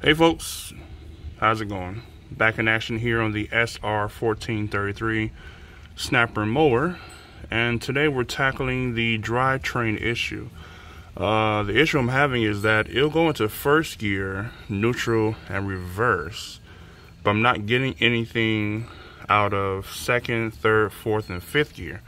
Hey folks, how's it going? Back in action here on the SR1433 Snapper Mower, and today we're tackling the drivetrain issue. The issue I'm having is that it'll go into first gear, neutral, and reverse, but I'm not getting anything out of second, third, fourth, and fifth gear.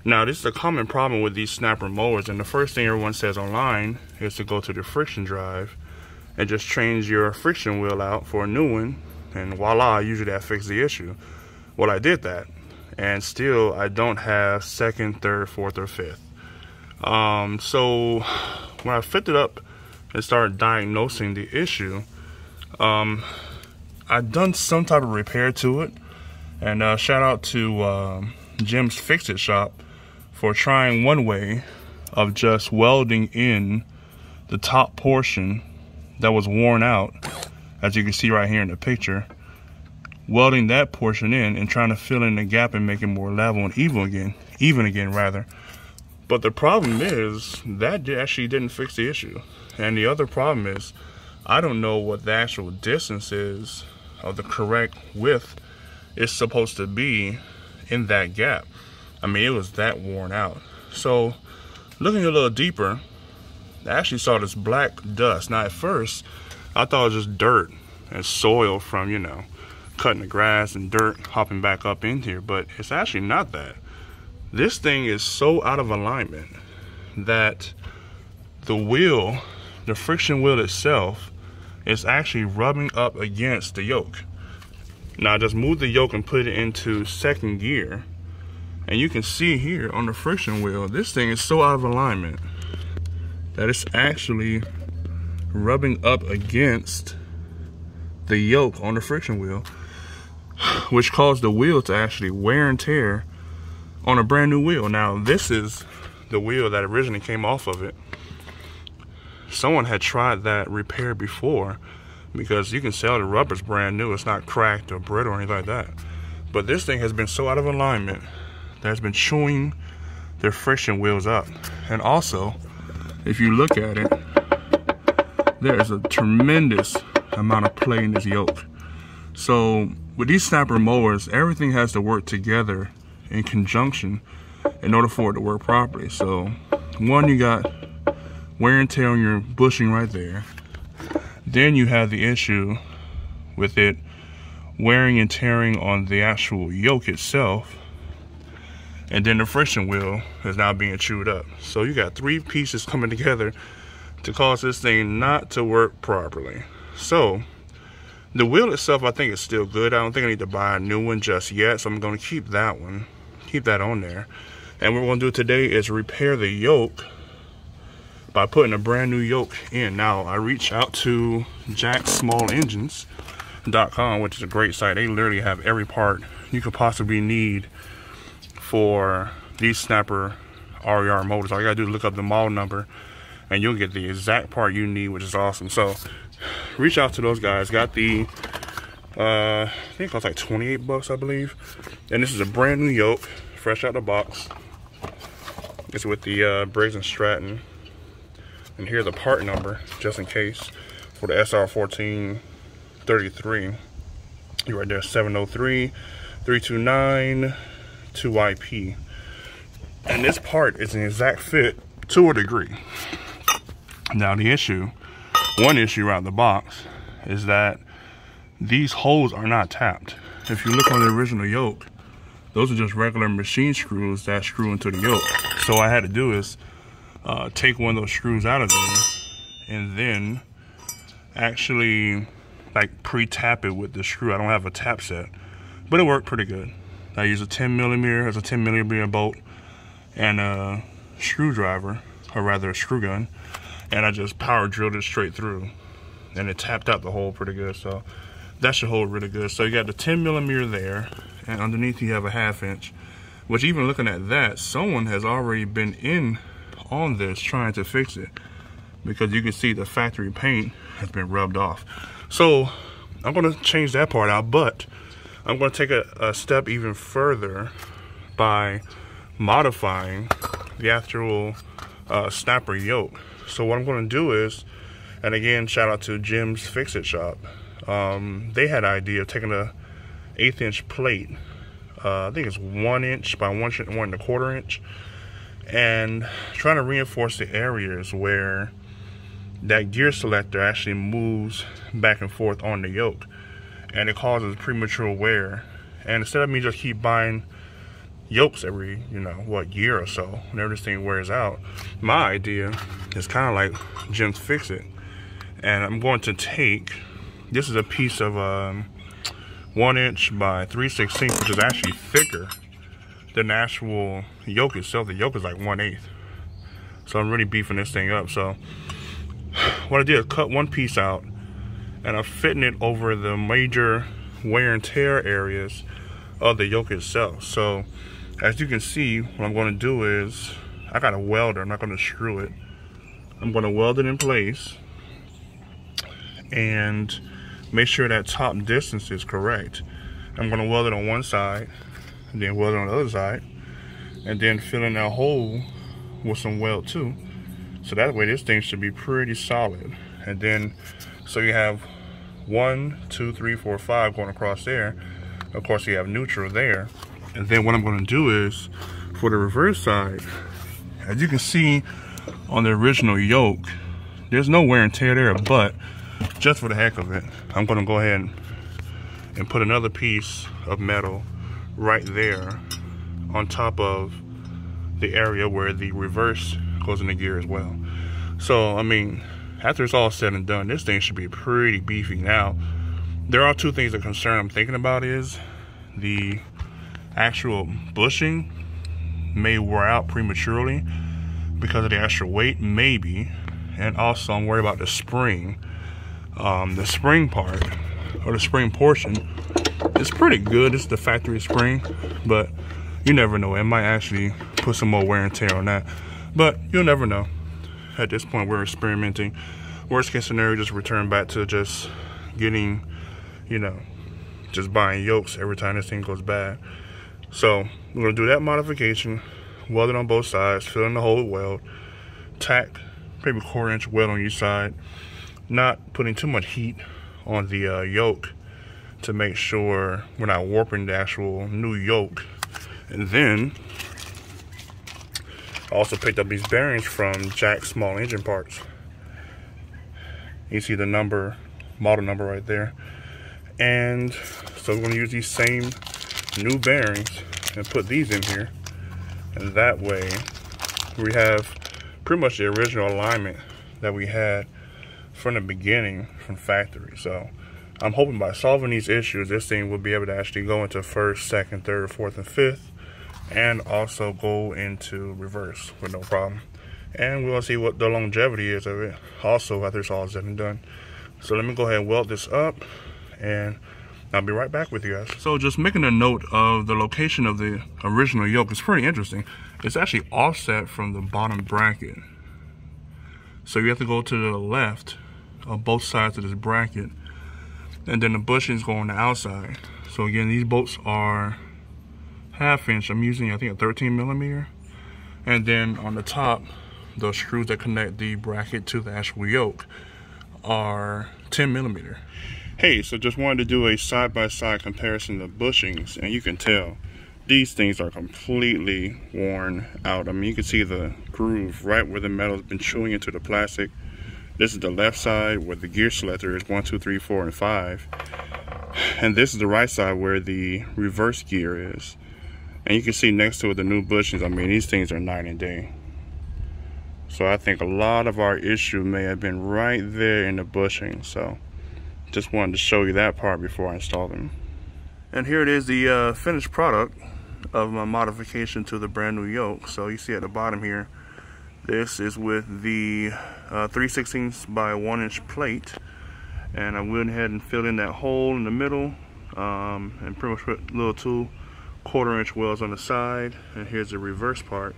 Now, this is a common problem with these Snapper mowers, and the first thing everyone says online is to go to the friction drive and just change your friction wheel out for a new one, and voila, usually that fixes the issue. Well, I did that, and still I don't have second, third, fourth, or fifth. So when I flipped it up and started diagnosing the issue, I'd done some type of repair to it, and shout out to Jim's Fix-It Shop for trying one way of just welding in the top portion that was worn out, as you can see right here in the picture, welding that portion in and trying to fill in the gap and make it more level and even again rather. But the problem is that actually didn't fix the issue. And the other problem is I don't know what the actual distance is of the correct width is supposed to be in that gap. I mean, it was that worn out. So looking a little deeper, I actually saw this black dust. Now at first I thought it was just dirt and soil from, you know, cutting the grass and dirt hopping back up in here, but it's actually not that. This thing is so out of alignment that the wheel, the friction wheel itself, is actually rubbing up against the yoke. Now I just moved the yoke and put it into second gear, and you can see here on the friction wheel, this thing is so out of alignment that it's actually rubbing up against the yoke on the friction wheel, which caused the wheel to actually wear and tear on a brand new wheel. Now this is the wheel that originally came off of it. Someone had tried that repair before, because you can sell the rubber's brand new, it's not cracked or brittle or anything like that. But this thing has been so out of alignment that it's been chewing their friction wheels up. And also, if you look at it, there is a tremendous amount of play in this yoke. So with these Snapper mowers, everything has to work together in conjunction in order for it to work properly. So one, you got wear and tear on your bushing right there. Then you have the issue with it wearing and tearing on the actual yoke itself. And then the friction wheel is now being chewed up. So you got three pieces coming together to cause this thing not to work properly. So the wheel itself, I think, is still good. I don't think I need to buy a new one just yet, so I'm going to keep that one, keep that on there. And what we're going to do today is repair the yoke by putting a brand new yoke in. Now I reached out to jacksmallengines.com, which is a great site. They literally have every part you could possibly need for these Snapper RER motors. All you gotta do is look up the model number and you'll get the exact part you need, which is awesome. So reach out to those guys. Got the I think it costs like 28 bucks, I believe. And this is a brand new yoke, fresh out the box. It's with the Briggs & Stratton. And here's the part number, just in case, for the SR1433. You're right there, 703-329 2IP. And this part is an exact fit to a degree. Now the issue, one issue out of the box, is that these holes are not tapped. If you look on the original yoke, those are just regular machine screws that screw into the yoke. So what I had to do is take one of those screws out of there and then actually like pre-tap it with the screw. I don't have a tap set, but it worked pretty good. I use a 10mm as a 10mm bolt and a screwdriver, or rather a screw gun, and I just power drilled it straight through, and it tapped out the hole pretty good. So that should hold really good. So you got the 10mm there, and underneath you have a 1/2 inch, which, even looking at that, someone has already been in on this trying to fix it, because you can see the factory paint has been rubbed off. So I'm going to change that part out, but I'm going to take a step even further by modifying the actual Snapper yoke. So what I'm going to do is And again, shout out to Jim's Fix-It Shop. They had an idea of taking a 1/8 inch plate, I think it's 1 inch by 1 1/4 inch, and trying to reinforce the areas where that gear selector actually moves back and forth on the yoke, and it causes premature wear. And instead of me just keep buying yokes every, year or so, whenever this thing wears out, my idea is kind of like Jim's Fix-It. And I'm going to take, this is a piece of 1 inch by 3/16, which is actually thicker than the actual yoke itself. The yoke is like 1/8. So I'm really beefing this thing up. So what I did is cut one piece out, and I'm fitting it over the major wear and tear areas of the yoke itself. So as you can see, what I'm going to do is, I got a welder, I'm not going to screw it. I'm going to weld it in place and make sure that top distance is correct. I'm going to weld it on one side, and then weld it on the other side, and then fill in that hole with some weld too. So that way this thing should be pretty solid. And then, so you have 1, 2, 3, 4, 5 going across there. Of course you have neutral there. And then what I'm going to do is, for the reverse side, as you can see on the original yoke, there's no wear and tear there, but just for the heck of it, I'm going to go ahead and put another piece of metal right there on top of the area where the reverse goes in the gear as well. So I mean, after it's all said and done, this thing should be pretty beefy. Now there are two things of concern I'm thinking about. Is the actual bushing may wear out prematurely because of the extra weight, maybe. And also I'm worried about the spring. The spring part, or the spring portion, is pretty good. It's the factory spring, but you never know. It might actually put some more wear and tear on that, but you'll never know. At this point, we're experimenting. Worst case scenario, just return back to just getting, just buying yokes every time this thing goes bad. So we're gonna do that modification, weld it on both sides, fill in the hole with weld, tack maybe 1/4 inch weld on each side, not putting too much heat on the yoke to make sure we're not warping the actual new yoke. And then I also picked up these bearings from Jack's Small Engine Parts. You see the number, model number right there. And so we're going to use these same new bearings and put these in here. And that way we have pretty much the original alignment that we had from the beginning from factory. So I'm hoping by solving these issues, this thing will be able to actually go into first, second, third, fourth, and fifth, and also go into reverse with no problem. And we'll see what the longevity is of it also after it's all said and done. So let me go ahead and weld this up, and I'll be right back with you guys. So just making a note of the location of the original yoke is pretty interesting. It's actually offset from the bottom bracket. So you have to go to the left of both sides of this bracket, and then the bushings go on the outside. So again, these bolts are 1/2 inch. I'm using, I think, a 13mm. And then on the top, those screws that connect the bracket to the actual yoke are 10mm. Hey, so just wanted to do a side-by-side comparison of bushings, and you can tell these things are completely worn out. I mean, you can see the groove right where the metal's been chewing into the plastic. This is the left side where the gear selector is 1, 2, 3, 4, and 5. And this is the right side where the reverse gear is. And you can see next to it the new bushings. I mean, these things are night and day. So I think a lot of our issue may have been right there in the bushing. So just wanted to show you that part before I install them. And here it is, the finished product of my modification to the brand new yoke. So you see at the bottom here, this is with the 3/16 by 1 inch plate, and I went ahead and filled in that hole in the middle, and pretty much put little 2 1/4 inch welds on the side. And here's the reverse part,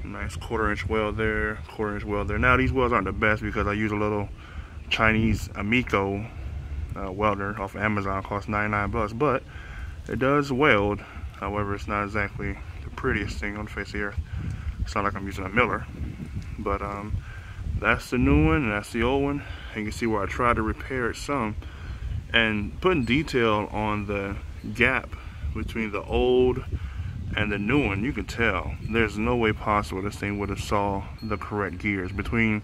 nice 1/4 inch weld there, 1/4 inch weld there. Now these welds aren't the best because I use a little Chinese Amico welder off of Amazon, costs 99 bucks, but it does weld. However, it's not exactly the prettiest thing on the face of the earth. It's not like I'm using a Miller, but That's the new one and that's the old one. And you can see where I tried to repair it some. And putting detail on the gap between the old and the new one, you can tell there's no way possible this thing would have saw the correct gears. Between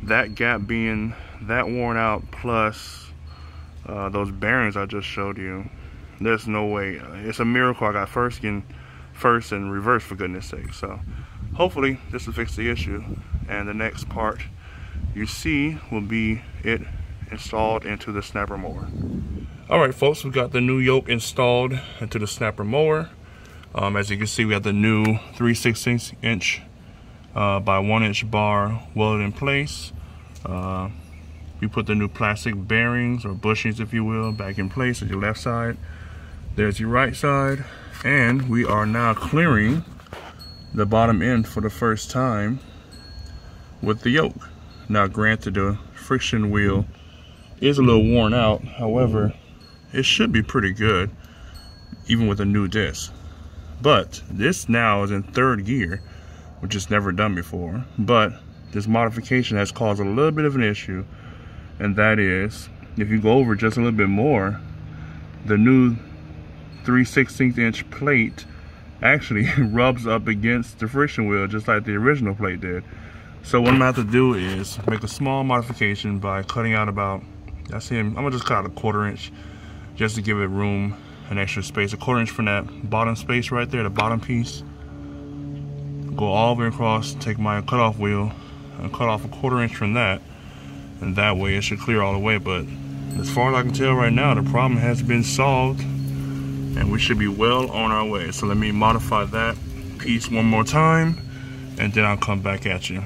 that gap being that worn out plus those bearings I just showed you, there's no way. It's a miracle I got first and reverse, for goodness sake. So hopefully this will fix the issue, and the next part you see will be it installed into the Snapper mower. Alright folks, we got the new yoke installed into the Snapper mower. As you can see, we got the new 3/16 inch by 1 inch bar welded in place. You put the new plastic bearings, or bushings if you will, back in place at your left side. There's your right side, and we are now clearing the bottom end for the first time with the yoke. Now granted, the friction wheel is a little worn out, however it should be pretty good even with a new disc. But this now is in 3rd gear, which is never done before. But this modification has caused a little bit of an issue, and that is, if you go over just a little bit more, the new 3/16 inch plate actually rubs up against the friction wheel just like the original plate did. So what I'm gonna have to do is make a small modification by cutting out about, I'm gonna just cut out a 1/4 inch just to give it room and extra space. A 1/4 inch from that bottom space right there, the bottom piece. Go all the way across, take my cutoff wheel and cut off a 1/4 inch from that, and that way it should clear all the way. But as far as I can tell right now, the problem has been solved and we should be well on our way. So let me modify that piece one more time and then I'll come back at you.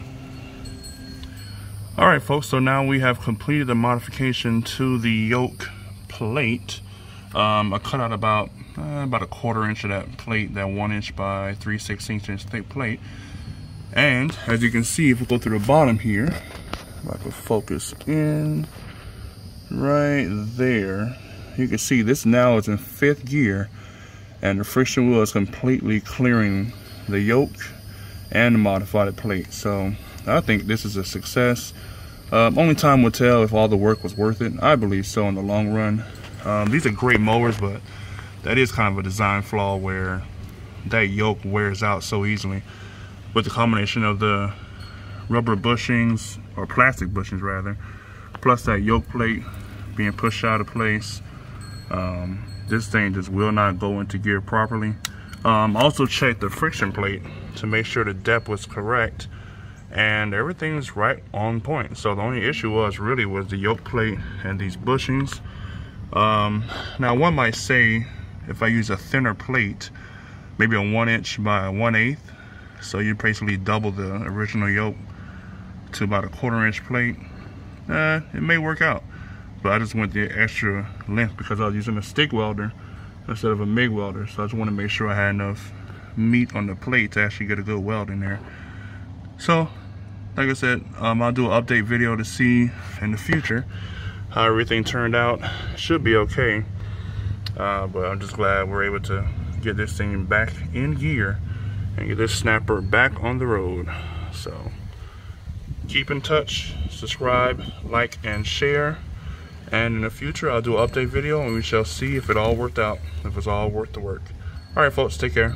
Alright folks, so now we have completed the modification to the yoke plate. I cut out about a 1/4 inch of that plate, that 1 inch by 3/16 inch thick plate. And as you can see, if we go through the bottom here, if I could focus in right there, you can see this now is in 5th gear, and the friction wheel is completely clearing the yoke and the modified plate. So I think this is a success. Only time will tell if all the work was worth it. I believe so in the long run. These are great mowers, but that is kind of a design flaw where that yoke wears out so easily. With the combination of the rubber bushings, or plastic bushings rather, plus that yoke plate being pushed out of place, this thing just will not go into gear properly. Also check the friction plate to make sure the depth was correct, and everything's right on point. So the only issue was the yoke plate and these bushings. Now one might say, if I use a thinner plate, maybe a 1 inch by 1/8, so you basically double the original yoke to about a 1/4 inch plate, it may work out. But I just went the extra length because I was using a stick welder instead of a MIG welder, so I just want to make sure I had enough meat on the plate to actually get a good weld in there. So like I said, I'll do an update video to see in the future how everything turned out. Should be okay, but I'm just glad we're able to get this thing back in gear and get this Snapper back on the road. So keep in touch, subscribe, like, and share, and in the future I'll do an update video and we shall see if it all worked out, if it's all worth the work. Alright folks, take care.